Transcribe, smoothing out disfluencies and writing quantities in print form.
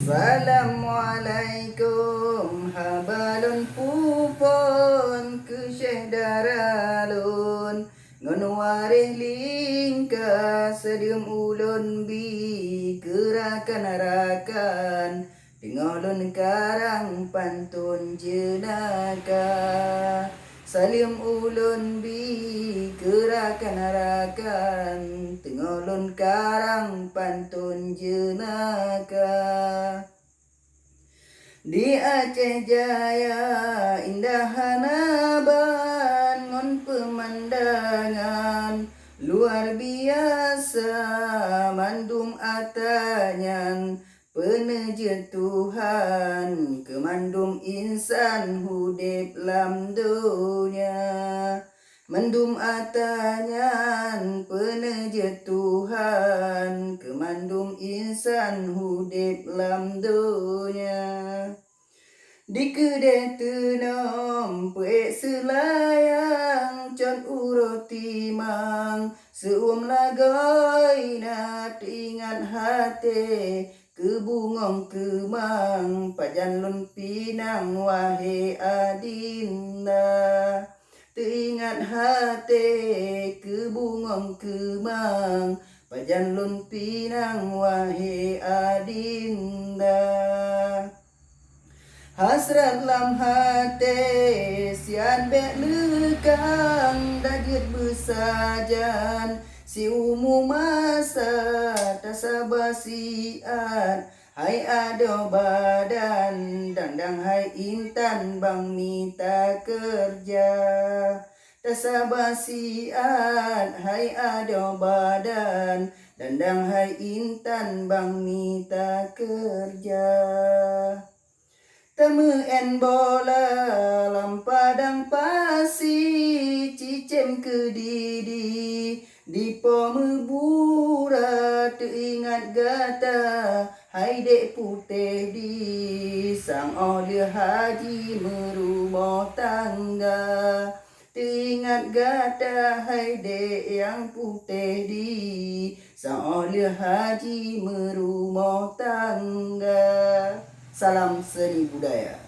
Assalamualaikum habalun pupon ke Syekh Daralun ngon warih lingka sedium ulun bi kerakan dengolun karang pantun jenaka salim ulun bi kerakan tengolun karang pantun jenaka. Di Aceh Jaya indah hanaban ngon pemandangan luar biasa mandum atanyan peneje Tuhan kemandum insan hudip lam dunia mandum atanyan peneje Tuhan kemandum insan hudip lam dunia. Di kedai tenom puek selayang con uro timang seum lagoi na ingat hati kebungong kemang pajan lun pinang wahe adinda teringat hati kebungong kemang pajan lun pinang wahe adinda. Hasrat lam hati sian bek lekang dagit besajan si umu masa tasabah siat hai ado badan dandang hai intan bang minta kerja tasabah siat hai ado badan dandang hai intan bang minta kerja. Temu en bola lam padang pasir cicem kedidi di pomebura teringat gata hai dek putih di sang oleh haji merumah tangga teringat gata hai dek yang putih di sang oleh haji merumah tangga. Salam seni budaya.